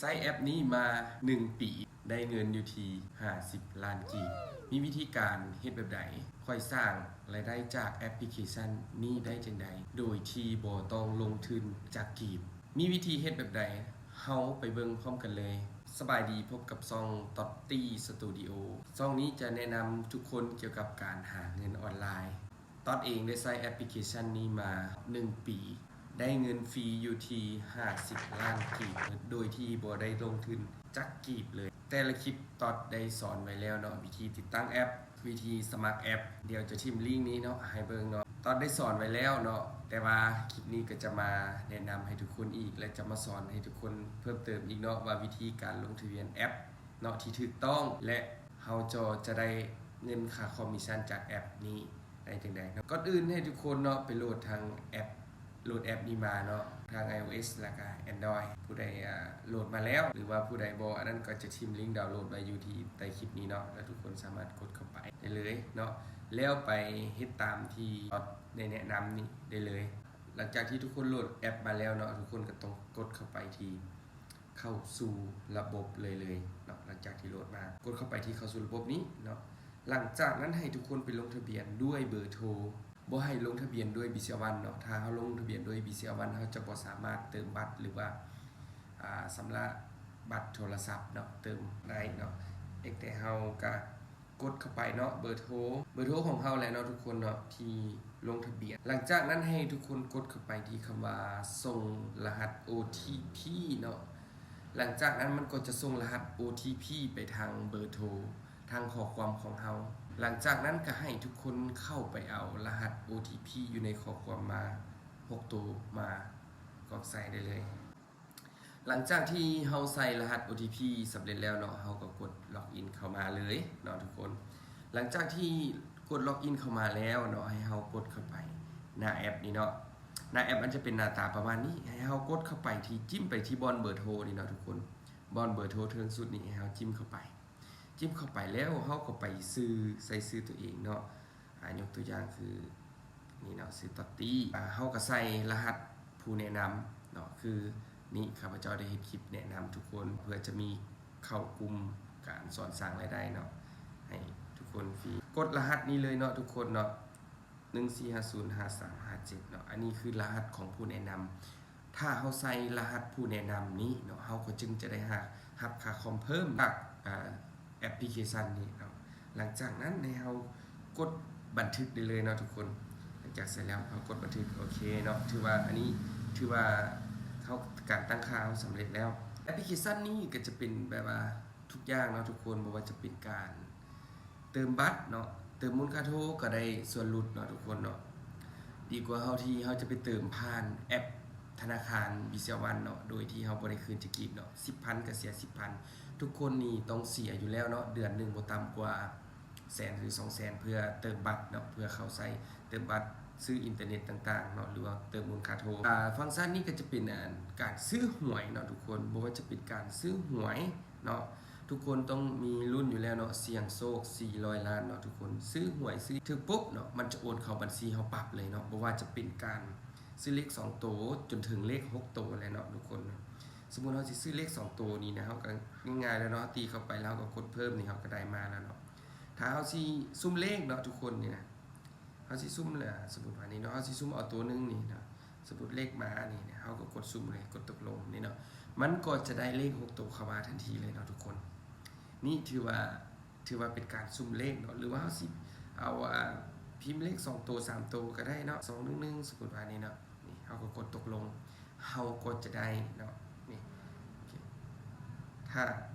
ใช้แอปนี้มา1 ปีได้เงินอยู่ที่50 ล้านกีบมีวิธีการเฮ็ดแบบใดค่อยสร้างรายได้จากแอปพลิเคชันนี้ได้จังใดโดยที่บ่ต้องลงทุนจากกีบมีวิธีเฮ็ดแบบใดเฮาไปเบิ่งพร้อมกันเลยสบายดีพบกับช่อง Totty Studio ช่องนี้จะแนะนำทุกคนเกี่ยวกับการหาเงินออนไลน์ตอดเองได้ใช้แอปพลิเคชันนี้มา1 ปีได้เงินฟรีอยู่ที่50 ล้านกีบโดยที่บ่ได้ลงทุนจักกีบเลยแต่ละคลิปตอดได้สอนไว้แล้วเนาะวิธีติดตั้งแอปวิธีสมัครแอปเดี๋ยวจะทิมลิงก์นี้เนาะให้เบิ่งเนาะตอดได้สอนไว้แล้วเนาะแต่ว่าคลิปนี้ก็จะมาแนะนำให้ทุกคนอีกและจะมาสอนให้ทุกคนเพิ่มเติมอีกเนาะว่าวิธีการลงทะเบียนแอปเนาะที่ถูกต้องและเฮาจะได้เงินค่าคอมมิชชั่นจากแอปนี้ได้จังได๋เนาะก่อนอื่นให้ทุกคนเนาะไปโหลดทางแอปโหลดแอปนี้มาเนาะทาง iOS แล้วก็ Android ผู้ใดโหลดมาแล้วหรือว่าผู้ใดบ่อันนั้นก็จะทิมลิงก์ดาวน์โหลดไว้อยู่ที่ใต้คลิปนี้เนาะแล้วทุกคนสามารถกดเข้าไปได้เลยเนาะแล้วไปเฮ็ดตามที่ได้แนะนำนี้ได้เลยหลังจากที่ทุกคนโหลดแอปมาแล้วเนาะทุกคนก็ต้องกดเข้าไปที่เข้าสู่ระบบเลยเนาะหลังจากที่โหลดมากดเข้าไปที่เข้าสู่ระบบนี้เนาะหลังจากนั้นให้ทุกคนไปลงทะเบียนด้วยเบอร์โทรบ่ให้ลงทะเบียนด้วย BCA1 เนาะถ้าเฮาลงทะเบียนด้วย BCA1 เฮาจะบ่สามารถเติมบัตรหรือว่าสำระบัตรโทรศัพท์เนาะเติมได้เนาะแต่เฮาก็กดเข้าไปเนาะเบอร์โทรของเฮาแหละเนาะทุกคนเนาะที่ลงทะเบียนหลังจากนั้นให้ทุกคนกดเข้าไปที่คำว่าส่งรหัส OTP เนาะหลังจากนั้นมันก็จะส่งรหัส OTP ไปทางเบอร์โทรทางข้อความของเฮาหลังจากนั้นก็ให้ทุกคนเข้าไปเอารหัส OTP อยู่ในข้อความมา6 ตัวมากรอกใส่ได้เลยหลังจากที่เฮาใส่รหัส OTP สำเร็จแล้วเนาะเฮาก็กดล็อกอินเข้ามาเลยเนาะทุกคนหลังจากที่กดล็อกอินเข้ามาแล้วเนาะให้เฮากดเข้าไปหน้าแอปนี้เนาะหน้าแอปมันจะเป็นหน้าตาประมาณนี้ให้เฮากดเข้าไปที่จิ้มไปที่บอนเบอร์โทรนี่เนาะทุกคนบอนเบอร์โทรเทิงสุดนี่ให้เฮาจิ้มเข้าไปแล้วเฮาก็ไปใส่ชื่อตัวเองเนาะยกตัวอย่างคือนี่เนาะชื่อตอตตี้เฮาก็ใส่รหัสผู้แนะนำเนาะคือนี่ข้าพเจ้าได้เฮ็ดคลิปแนะนำทุกคนเพื่อจะมีเข้ากลุ่มการสอนสร้างรายได้เนาะให้ทุกคนฟรีกดรหัสนี้เลยเนาะทุกคนเนาะ14505357เนาะอันนี้คือรหัสของผู้แนะนำถ้าเฮาใส่รหัสผู้แนะนำนี้เนาะเฮาก็จึงจะได้รับค่าคอมเพิ่มจากแอปพลิเคชันนี้เนาะหลังจากนั้นให้เฮากดบันทึกได้เลยเนาะทุกคนหลังจากเสร็จแล้วเฮากดบันทึกโอเคเนาะถือว่าอันนี้ถือว่าเขาการตั้งค่าสำเร็จแล้วแอปพลิเคชันนี้ก็จะเป็นแบบว่าทุกอย่างเนาะทุกคนบ่ว่าจะเป็นการเติมบัตรเนาะเติมมูลค่าโทรก็ได้ส่วนลดเนาะทุกคนเนาะดีกว่าเฮาที่เฮาจะไปเติมผ่านแอปธนาคาร BCA1 เนาะโดยที่เฮาบ่ได้คืนจักกีบเนาะ 10,000 ก็เสีย 10,000 ทุกคนนี่ต้องเสียอยู่แล้วเนาะเดือนนึงบ่ต่ำกว่า100,000หรือ 200,000 เพื่อเติมบัตรเนาะเพื่อเข้าใช้เติมบัตรซื้ออินเทอร์เน็ตต่างๆเนาะหรือว่าเติมมูลค่าโทรฟังก์ชันนี้ก็จะเป็นการซื้อหวยเนาะทุกคนบ่ว่าจะเป็นการซื้อหวยเนาะทุกคนต้องมีรุ่นอยู่แล้วเนาะเสี่ยงโชค400 ล้านเนาะทุกคนซื้อหวยซื้อถึงปุ๊บเนาะมันจะโอนเข้าบัญชีเฮาปั๊บเลยเนาะบ่ว่าจะเป็นการซื้อเลข2ตัวจนถึงเลข6ตัวเลยเนาะทุกคนสมมุติเราสิซื้อเลข2ตัวนี้นะเฮาก็ง่ายๆแล้วเนาะตีเข้าไปแล้วก็กดเพิ่มนี่เฮาก็ได้มาแล้วเนาะถ้าเฮาสิซุ่มเลขเนาะทุกคนนี่นะเฮาสิซุ่มเลยสมมุติว่านี่เนาะเฮาสิซุ่มเอาตัวนึงนี่นะสมมุติเลขมานี่เฮาก็กดซุ่มเลยกดตกลงนี่เนาะมันก็จะได้เลข6ตัวเข้ามาทันทีเลยเนาะทุกคนนี่ถือว่าเป็นการซุ่มเลขเนาะหรือว่าเฮาสิเอาพิมพ์เลข2ตัว3ตัวก็ได้เนาะ211สมมุติว่านี่เนาะนี่เฮาก็กดตกลงเฮาก็จะได้เนาะนี่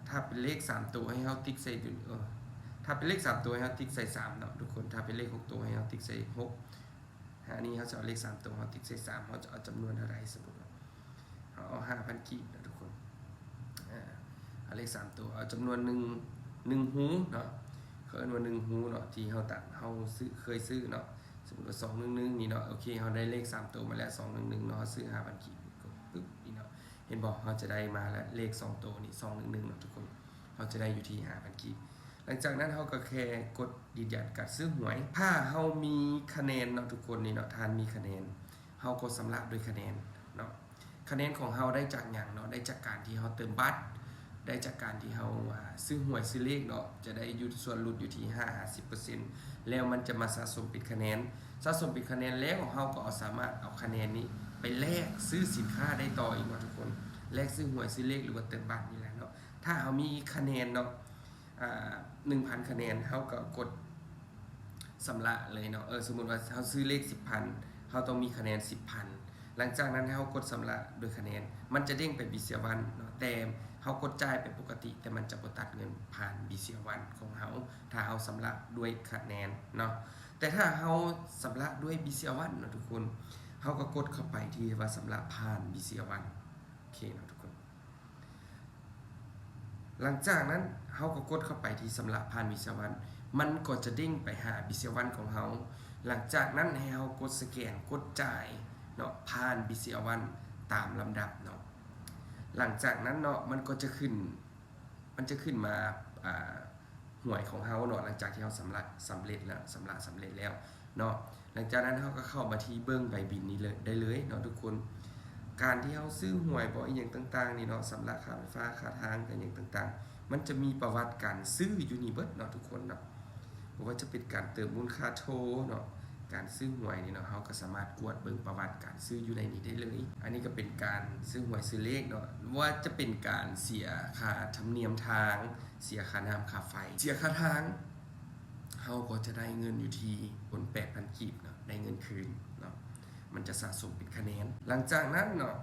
ถ้าเป็นเลข3ตัวให้เฮาติ๊กใส่ถ้าเป็นเลข3ตัวให้เฮาติ๊กใส่3เนาะทุกคนถ้าเป็นเลข6ตัวให้เฮาติ๊กใส่6อันนี้เฮาจะเอาเลข3ตัวเฮาติ๊กใส่3เฮาจะเอาจำนวนเท่าไหร่สมมุติว่าเฮาเอา 5,000 กีบนะทุกคนเอาเลข3ตัวเอาจำนวน1หูเนาะเขาเอิ้นว่า1หูเนาะที่เฮาตั้งเฮาเคยซื้อเนาะสมมุติว่า211นี่เนาะโอเคเฮาได้เลข3ตัวมาแล้ว211เนาะซื้อ 5,000 กีบปึ๊บนี่เนาะเห็นบ่เฮาจะได้มาแล้วเลข2ตัวนี่211เนาะทุกคนเฮาจะได้อยู่ที่ 5,000 กีบหลังจากนั้นเฮาก็แค่กดยืนยันการซื้อหวยถ้าเฮามีคะแนนเนาะทุกคนนี่เนาะทานมีคะแนนเฮาก็สำระด้วยคะแนนเนาะ คะแนนของเฮาได้จากหยังเนาะได้จากการที่เฮาเติมบัตรได้จากการที่เฮาซื้อหวยซื้อเลขเนาะจะได้อยู่ส่วนลดอยู่ที่50%แล้วมันจะมาสะสมเป็นคะแนนสะสมเป็นคะแนนแล้วเฮาก็สามารถเอาคะแนนนี้ไปแลกซื้อสินค้าได้ต่ออีกเนาะทุกคนแลกซื้อหวยซื้อเลขหรือว่าเติมบัตรนี่แหละเนาะถ้าเฮามีคะแนนเนาะ1,000 คะแนนเฮาก็กดสำระเลยเนาะสมมุติว่าเฮาซื้อเลข 10,000 เฮาต้องมีคะแนน 10,000 หลังจากนั้นเฮากดสำระโดยคะแนนมันจะเด้งไปบิเซียวันเนาะแต่เฮากดจ่ายไปปกติแต่มันจะบ่ตัดเงินผ่านบิเซียวันของเฮาถ้าเฮาสำระด้วยคะแนนเนาะแต่ถ้าเฮาสำระด้วยบิเซียวันเนาะทุกคนเฮาก็กดเข้าไปที่ว่าสำระผ่านบิเซียวันโอเคเนาะทุกคนหลังจากนั้นเฮาก็กดเข้าไปที่สำระผ่านบิเซียวันมันก็จะเด้งไปหาบิเซียวันของเฮาหลังจากนั้นให้เฮากดสแกนกดจ่ายเนาะผ่านบิเซียวันตามลำดับเนาะหลังจากนั้นเนาะมันจะขึ้นมาหวยของเฮาเนาะหลังจากที่เฮาสำเร็จแล้วเนาะหลังจากนั้นเฮาก็เข้ามาที่เบิ่งใบบินนี้เลยได้เลยเนาะทุกคนการที่เฮาซื้อหวยบ่อีหยังต่างๆนี่เนาะสำหรับค่าไฟฟ้าค่าทางกันอย่างต่างๆมันจะมีประวัติการซื้ออยู่นี่เบิดเนาะทุกคนเนาะบ่ว่าจะเป็นการเติมมูลค่าโทเนาะการซื้อหวยนี่เนาะเฮาก็สามารถกวดเบิ่งประวัติการซื้ออยู่ในนี้ได้เลยอันนี้ก็เป็นการซื้อหวยซื้อเลขเนาะว่าจะเป็นการเสียค่าธรรมเนียมทางเสียค่าน้ำค่าไฟเสียค่าทางเฮาก็จะได้เงินอยู่ที่บน 8,000 กีบเนาะได้เงินคืนเนาะมันจะสะสมเป็นคะแนนหลังจากนั้นเนาะ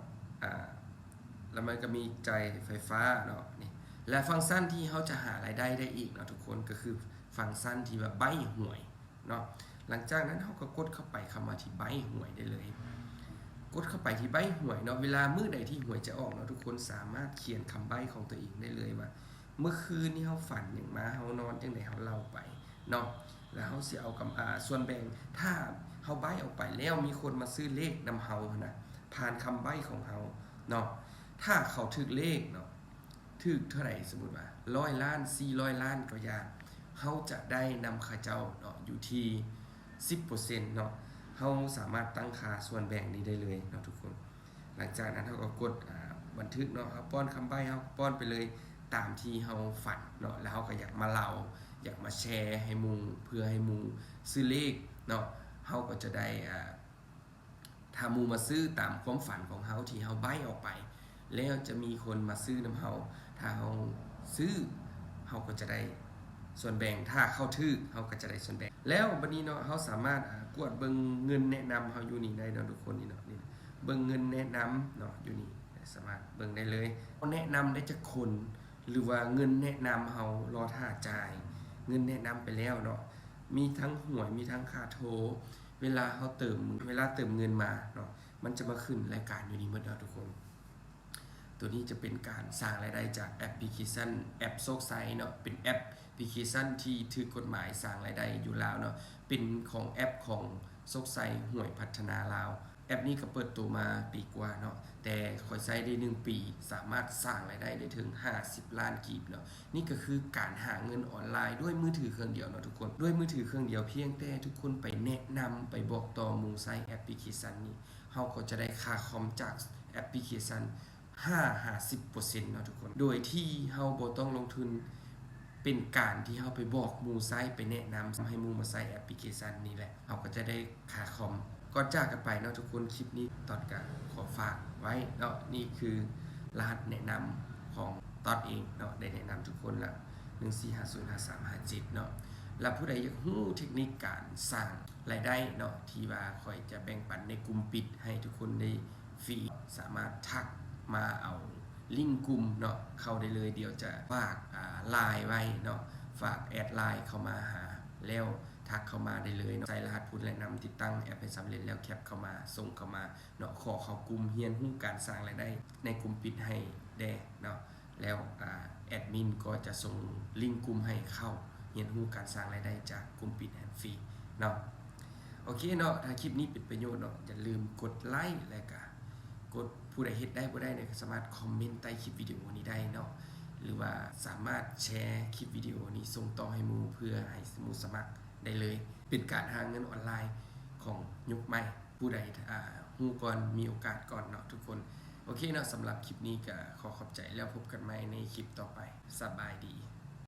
แล้วมันก็มีจ่ายไฟฟ้าเนาะนี่และฟังก์ชันที่เฮาจะหารายได้ได้อีกเนาะทุกคนก็คือฟังก์ชันที่ว่าใบหวยเนาะหลังจากนั้นเฮาก็กดเข้าไปคำว่าที่ใบหวยได้เลยกดเข้าไปที่ใบหวยเนาะเวลามื้อใดที่หวยจะออกเนาะทุกคนสามารถเขียนคำใบ้ของตัวเองได้เลยว่าเมื่อคืนนี้เฮาฝันหยังมาเฮานอนจังได๋เฮาเล่าไปเนาะแล้วเฮาสิเอาส่วนแบ่งถ้าเฮาใบ้ออกไปแล้วมีคนมาซื้อเลขนำเฮานะผ่านคำใบ้ของเฮาเนาะถ้าเขาถึกเลขเนาะถึกเท่าไหร่สมมุติว่า100 ล้าน400 ล้านก็อย่างเฮาจะได้นำค่าเจ้าเนาะอยู่ที่ 10% เนาะเฮาสามารถตั้งค่าส่วนแบ่งนี้ได้เลยเนาะทุกคนหลังจากนั้นเฮาก็กดบันทึกเนาะเฮาป้อนคำใบ้เฮาป้อนไปเลยตามที่เฮาฝันเนาะแล้วเฮาก็อยากมาเล่าอยากมาแชร์ให้หมู่เพื่อให้หมู่ซื้อเลขเนาะเฮาก็จะได้ถ้าหมู่มาซื้อตามความฝันของเฮาที่เฮาใบ้ออกไปแล้วจะมีคนมาซื้อนำเฮาถ้าเฮาซื้อเฮาก็จะได้ส่วนแบ่งถ้าเข้าถึกเฮาก็จะได้ส่วนแบ่งแล้วบัดนี้เนาะเฮาสามารถกวดเบิ่งเงินแนะนำเฮาอยู่นี่ได้เนาะทุกคนนี่เนาะนี่เบิ่งเงินแนะนำเนาะอยู่นี่สามารถเบิ่งได้เลยแนะนำได้จักคนหรือว่าเงินแนะนำเฮารอท่าจ่ายเงินแนะนำไปแล้วเนาะมีทั้งหวยมีทั้งค่าโทรเวลาเติมเงินมาเนาะมันจะมาขึ้นรายการอยู่นี่หมดเนาะทุกคนตัวนี้จะเป็นการสร้างรายได้จากแอปพลิเคชันแอปโซกไซเนาะเป็นแอปพลิเคชันที่ถูกกฎหมายสร้างรายได้อยู่แล้วเนาะเป็นของแอปของโซกไซหวยพัฒนาลาวแอปนี้ก็เปิดตัวมาปีกว่าเนาะแต่ค่อยใช้ได้1ปีสามารถสร้างรายได้ได้ถึง50 ล้านกีบเนาะนี่ก็คือการหาเงินออนไลน์ด้วยมือถือเครื่องเดียวเนาะทุกคนด้วยมือถือเครื่องเดียวเพียงแต่ทุกคนไปแนะนำไปบอกต่อหมู่ใช้แอปพลิเคชันนี้เฮาก็จะได้ค่าคอมจากแอปพลิเคชัน50% เนาะทุกคนโดยที่เฮาบ่ต้องลงทุนเป็นการที่เฮาไปบอกหมู่ไซต์ไปแนะนำให้หมู่มาใช้แอปพลิเคชันนี้แหละเฮาก็จะได้ค่าคอมก่อนจากกันไปเนาะทุกคนคลิปนี้ตอดก็ขอฝากไว้เนาะนี่คือรหัสแนะนำของตอดเองเนาะได้แนะนำทุกคนละ145055357เนาะแล้วผู้ใดอยากรู้เทคนิคการสร้างรายได้เนาะที่ว่าค่อยจะแบ่งปันในกลุ่มปิดให้ทุกคนได้ฟรีสามารถทักมาเอาลิงก์กลุ่มเนาะเข้าได้เลยเดี๋ยวจะฝากไลน์ไว้เนาะฝากแอดไลน์เข้ามาหาแล้วทักเข้ามาได้เลยเนาะใส่รหัสผู้แนะนำติดตั้งแอปให้สำเร็จแล้วแคปเข้ามาส่งเข้ามาเนาะขอเข้ากลุ่มเรียนรู้การสร้างรายได้ในกลุ่มปิดให้ได้เนาะแล้วแอดมินก็จะส่งลิงก์กลุ่มให้เข้าเรียนรู้การสร้างรายได้จากกลุ่มปิดแอนฟรีเนาะโอเคเนาะถ้าคลิปนี้เป็นประโยชน์เนาะอย่าลืมกดไลค์และก็กดผู้ใดเฮ็ดได้บ่ได้เนี่ยสามารถคอมเมนต์ใต้คลิปวิดีโอนี้ได้เนาะหรือว่าสามารถแชร์คลิปวิดีโอนี้ส่งต่อให้หมู่เพื่อให้หมู่สมัครได้เลยเป็นการหาเงินออนไลน์ของยุคใหม่ผู้ใดฮู้ก่อนมีโอกาสก่อนเนาะทุกคน โอเคเนาะสำหรับคลิปนี้ก็ขอขอบใจแล้วพบกันใหม่ในคลิปต่อไปสบายดี